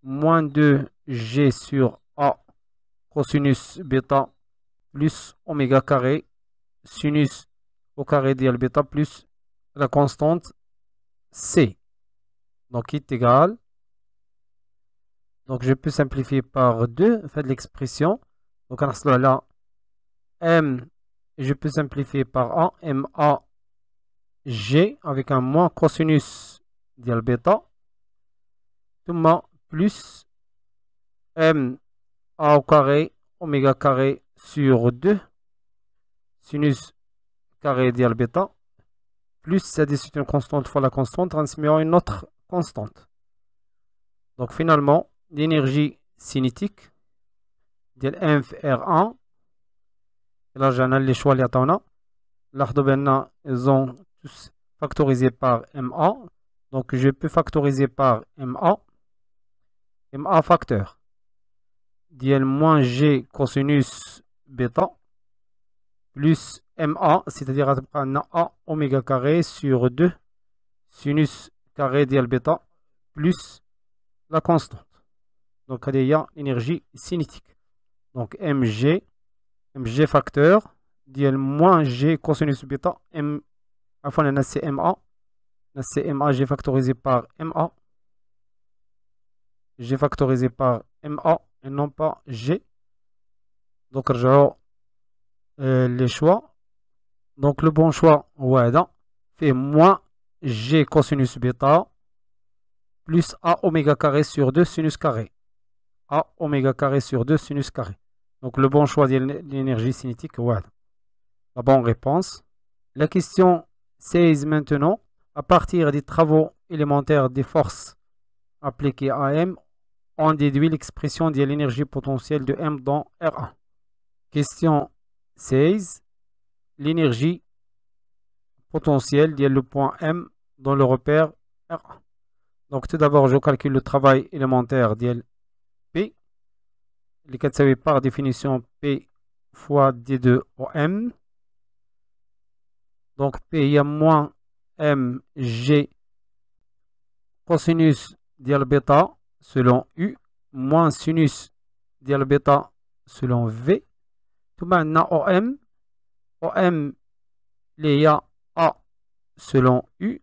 Speaker 1: moins 2 G sur A cosinus bêta plus oméga carré sinus au carré d'L bêta plus la constante C. Donc qui est égal. Donc je peux simplifier par 2, faire de l'expression. Donc à cela là, M, je peux simplifier par A, MA G avec un moins cosinus d'L bêta, plus M A au carré, oméga carré sur 2, sinus carré dial bêta, plus ça c'est une constante fois la constante, transmettant une autre constante. Donc finalement, l'énergie cinétique de inf R1, et là j'en ai les choix les attendants. Là, ils ont tous factorisé par MA. Donc je peux factoriser par MA. MA facteur. Dial moins G cosinus bêta plus MA, c'est-à-dire A oméga carré sur 2 sinus carré dial bêta plus la constante. Donc il y a l'énergie cinétique. Donc MG facteur dial moins G cosinus bêta M enfin on a CMA. CMA G factorisé par MA. G factorisé par MA et non pas G. Donc rejoins les choix. Donc le bon choix fait moins G cosinus bêta plus A oméga carré sur 2 sinus carré. A oméga carré sur 2 sinus carré. Donc le bon choix de l'énergie cinétique, la bonne réponse. La question 16 maintenant. À partir des travaux élémentaires des forces appliquées à M, on déduit l'expression de l'énergie potentielle de M dans R1. Question 16. L'énergie potentielle de le point M dans le repère R1. Donc tout d'abord, je calcule le travail élémentaire de P. Les 4 savez par définition P fois D2OM. Donc P, il y a moins mg cosinus dial bêta selon U moins sinus dial bêta selon V. Tout maintenant OM. OM, il y a A selon U.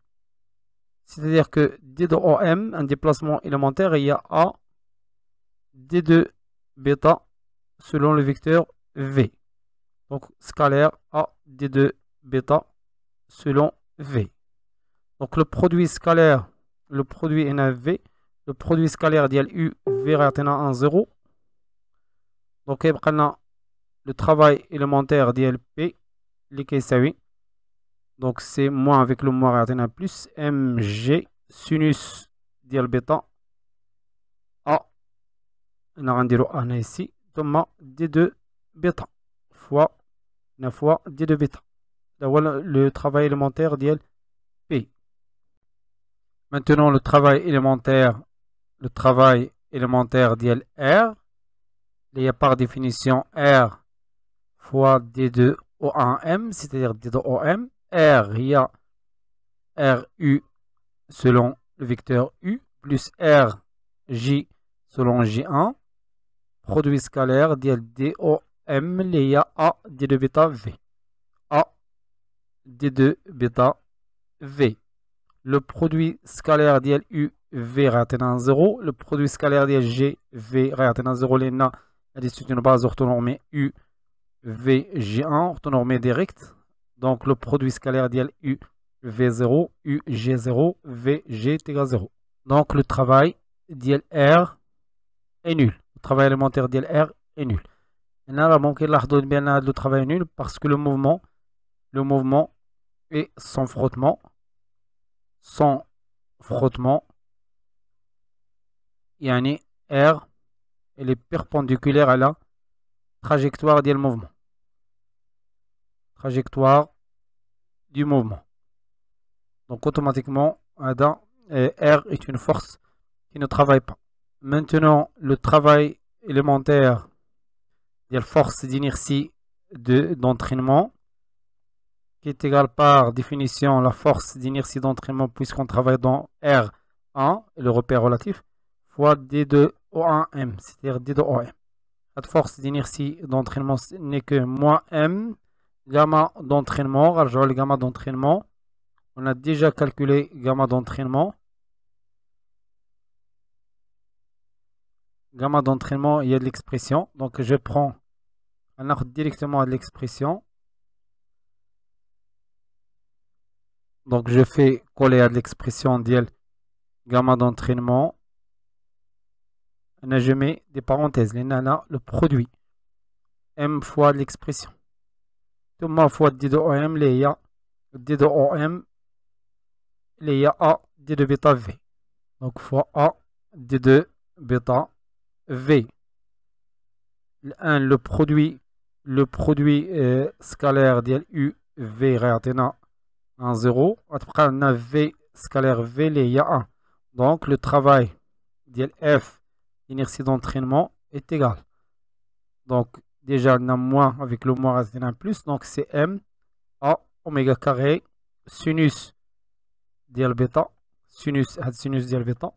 Speaker 1: C'est-à-dire que D de OM, un déplacement élémentaire, il y a A D2 bêta selon le vecteur V. Donc scalaire A D2 bêta selon V. Donc le produit scalaire, le produit NV, le produit scalaire d'IL U, V retenant en 0. Donc le travail élémentaire d'IL P, l'équation. Donc c'est moins avec le moins retenant plus mg sinus d'IL bêta A. On a rendu A ici, Thomas D2 bêta fois 9 fois D2 bêta. Voilà le travail élémentaire d'IL P. Maintenant, le travail élémentaire d'IL R, il y a par définition R fois D2O1M, c'est-à-dire D2OM. R, il y a RU selon le vecteur U, plus RJ selon J1. Produit scalaire d'IL DOM, il y a A D2 bêta V. A D2 bêta V. Le produit scalaire d'IL U V retenant 0. Le produit scalaire d'IL G V retenant 0. L'ENA est une base orthonormée U V G1 orthonormée direct. Donc le produit scalaire d'IL U V0 U G0 V G égale 0. Donc le travail d'IL R est nul. Le travail élémentaire d'IL R est nul. Et là, le travail est nul parce que le mouvement est sans frottement. Sans frottement, yani R, elle est perpendiculaire à la trajectoire du mouvement. Trajectoire du mouvement. Donc automatiquement, R est une force qui ne travaille pas. Maintenant, le travail élémentaire de la force d'inertie d'entraînement, qui est égal par définition la force d'inertie d'entraînement puisqu'on travaille dans R1, le repère relatif, fois D2O1M, c'est-à-dire D2OM. La force d'inertie d'entraînement n'est que moins M, gamma d'entraînement, rajoute le gamma d'entraînement. On a déjà calculé gamma d'entraînement. Gamma d'entraînement, il y a de l'expression. Donc je prends un arc directement à l'expression. Donc je fais coller à l'expression d'IL gamma d'entraînement. Je mets des parenthèses. Les nanas, le produit. M fois l'expression. ثم fois d de OM اللي هي d de OM اللي هي A d de bêta V. Donc fois A d de bêta V. Le produit scalaire ديال U V غيعطينا en 0. غتبقى عندنا V scalaire V اللي هي 1. Donc le travail ديال F d'inertie d'entraînement est égal. Donc déjà on a moins avec le moins reste un plus. Donc c'est M A oméga carré sinus ديال bêta. Sinus ديال bêta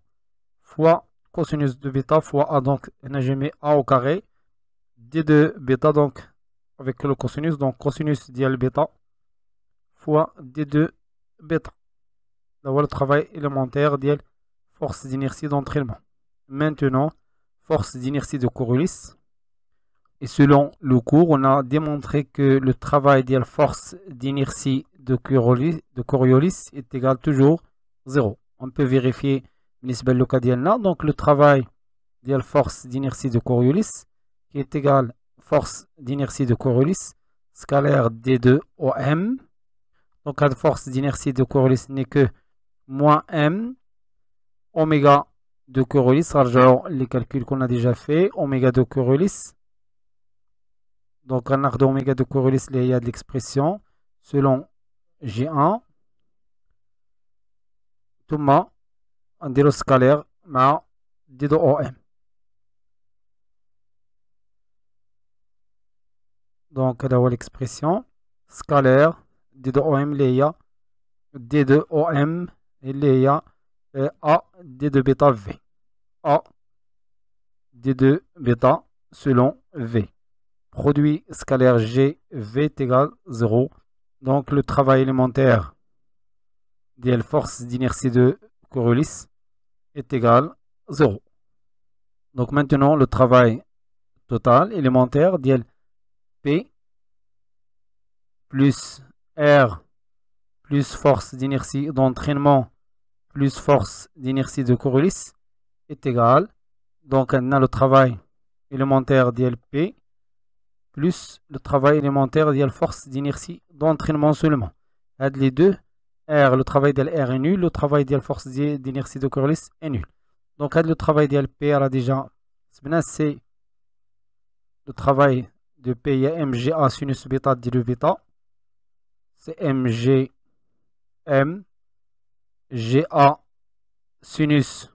Speaker 1: fois cosinus de bêta fois A. Donc on a jamais A au carré d de bêta, donc avec le cosinus, donc cosinus dial bêta fois d de bêta. Là le travail élémentaire dial force d'inertie d'entraînement. Maintenant, force d'inertie de Coriolis. Et selon le cours, on a démontré que le travail dial force d'inertie de Coriolis est égal toujours 0. On peut vérifier le cas dial. Donc le travail dial force d'inertie de Coriolis qui est égal force d'inertie de Coriolis scalaire d de OM. Donc la force d'inertie de Coriolis n'est que moins M oméga de Coriolis. Alors les calculs qu'on a déjà fait, oméga de Coriolis. Donc on a d'oméga de Coriolis, il y a de l'expression selon G1 ثم نديرو scalaire مع d de OM. Donc là l'expression scalaire d de OM اللي هي d de OM اللي هي A d de bêta V. A d de bêta selon V. Produit scalaire G V est égal 0. Donc le travail élémentaire de la force d'inertie de Coriolis est égal 0. Donc maintenant le travail total élémentaire de P plus R plus force d'inertie d'entraînement plus force d'inertie de Coriolis est égal. Donc on a le travail élémentaire de P plus le travail élémentaire de la force d'inertie d'entraînement seulement. Les deux, R, le travail de R est nul, le travail de la force d'inertie de Coriolis est nul. Donc le travail de P a déjà, c'est le travail de P, il y a MGA sinus bêta d de bêta. C'est MGM GA sinus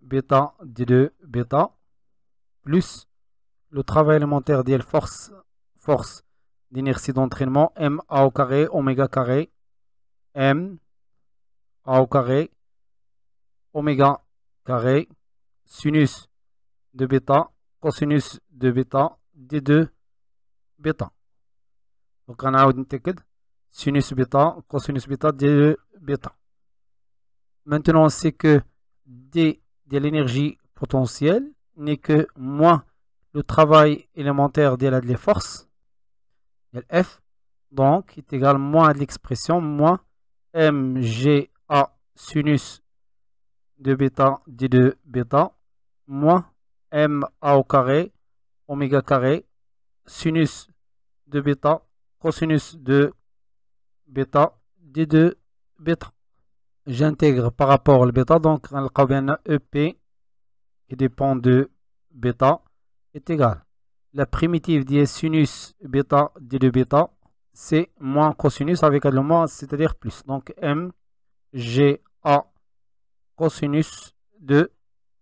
Speaker 1: bêta d de bêta plus le travail élémentaire de force d'inertie d'entraînement M A au carré oméga carré M A au carré oméga carré sinus de bêta cosinus de bêta d de bêta. Donc on a sinus bêta cosinus bêta d de bêta. Maintenant on sait que D de l'énergie potentielle n'est que moins le travail élémentaire de la force F, donc est égal moins de l'expression moins mga sinus de bêta d de bêta moins ma au carré oméga carré sinus de bêta cosinus de bêta d de bêta. J'intègre par rapport au bêta, donc on a EP qui dépend de bêta est égal. La primitive de sinus bêta d de bêta, c'est moins cosinus avec le moins, c'est-à-dire plus. Donc M, G, A, cosinus de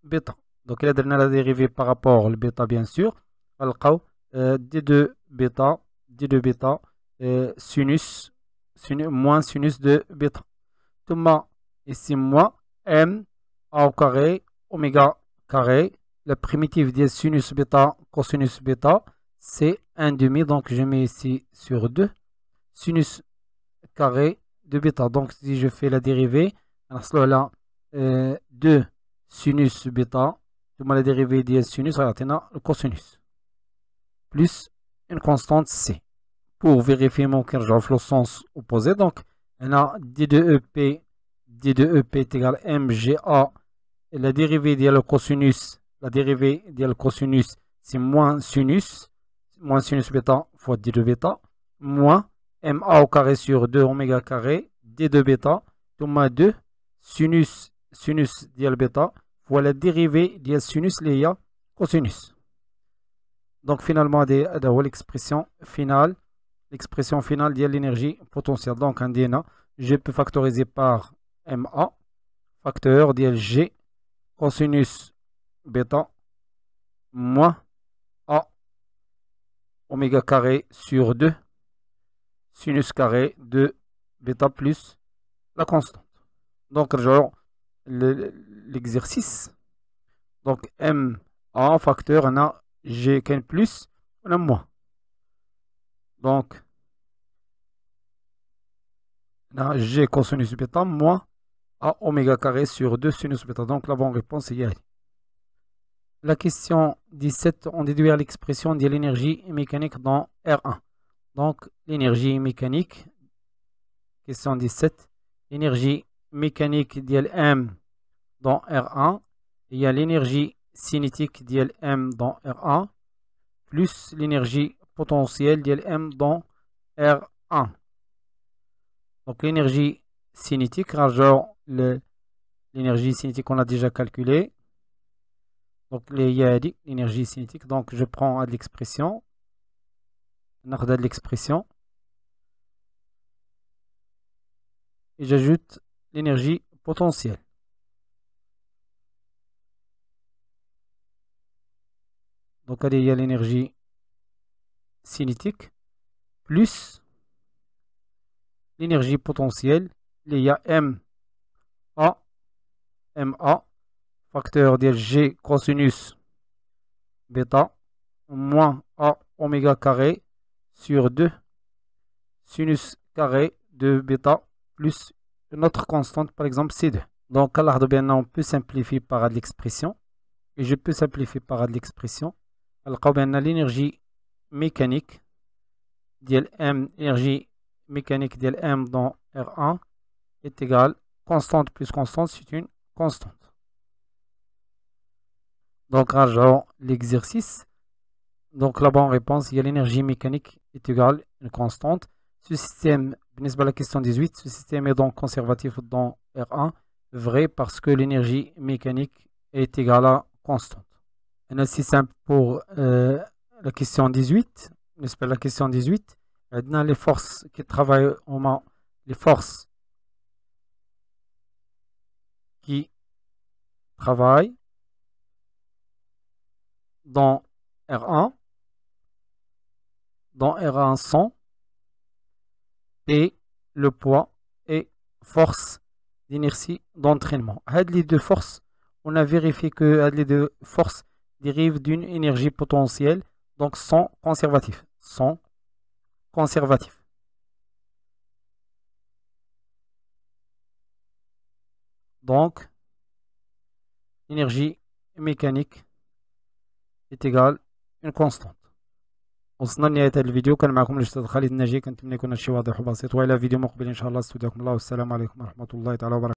Speaker 1: bêta. Donc il y a la dérivée par rapport au bêta, bien sûr. D de bêta, sinus, moins sinus de bêta. Thomas, ici, moins M, A au carré, oméga carré. La primitive de sinus bêta, cosinus bêta, c'est 1,5. Donc je mets ici sur 2. Sinus carré de bêta. Donc si je fais la dérivée, alors cela 2 sinus bêta, la dérivée de sinus, le cosinus. Plus une constante C. Pour vérifier mon Kirchhoff, le sens opposé, donc on a d de EP est égal à MGA. Et la dérivée de le cosinus. La dérivée de le cosinus, c'est moins sinus bêta fois d de bêta, moins MA au carré sur 2 oméga carré D de bêta ثم 2 sinus ديال bêta voilà dérivée ديال sinus اللي هي cosinus. Donc finalement هذا هو l'expression finale ديال l'énergie potentielle. Donc عندنا je peux factoriser par MA facteur ديال G cosinus bêta moins A oméga carré sur 2 sinus carré de bêta plus la constante. Donc genre l'exercice. Donc M A facteur on a G plus on a moins. Donc on a G cosinus bêta moins A oméga carré sur 2 sinus bêta. Donc la bonne réponse est Y. La question 17, on déduit l'expression de l'énergie mécanique dans R1. Donc l'énergie mécanique, question 17, l'énergie mécanique de M dans R1, il y a l'énergie cinétique de M dans R1, plus l'énergie potentielle de M dans R1. Donc l'énergie cinétique, genre l'énergie cinétique on a déjà calculé. Donc il y a l'énergie cinétique, donc je prends l'expression. ناخذ l'expression et j'ajoute l'énergie potentielle. Donc il y a l'énergie cinétique plus l'énergie potentielle. Il y a MA facteur de G cosinus bêta moins A oméga carré sur 2 sinus carré de bêta plus une autre constante, par exemple C2. Donc on peut simplifier par l'expression et je peux simplifier par l'expression. L'énergie mécanique de M, l'énergie mécanique de M dans R1 est égale constante plus constante, c'est une constante. Donc rajoutons l'exercice. Donc la bonne réponse, il y a l'énergie mécanique est égale à une constante. Ce système, à la question 18, ce système est donc conservatif dans R1, vrai parce que l'énergie mécanique est égale à constante. Et c'est simple pour la question 18. N'est-ce pas la question 18? On a les forces qui travaillent au moment, les forces qui travaillent dans R1. Dans R1 sont et le poids et force d'inertie d'entraînement. Les deux forces, on a vérifié que les deux forces dérivent d'une énergie potentielle, donc sont conservatifs. Donc, l'énergie mécanique est égale à une constante. وصلنا لنهاية هذا الفيديو. كان معكم الأستاذ خالد الناجي، كنتمنى يكون هادشي واضح وبسيط، وإلى فيديو مقبل إن شاء الله. استودعكم الله والسلام عليكم ورحمة الله تعالى وبركاته.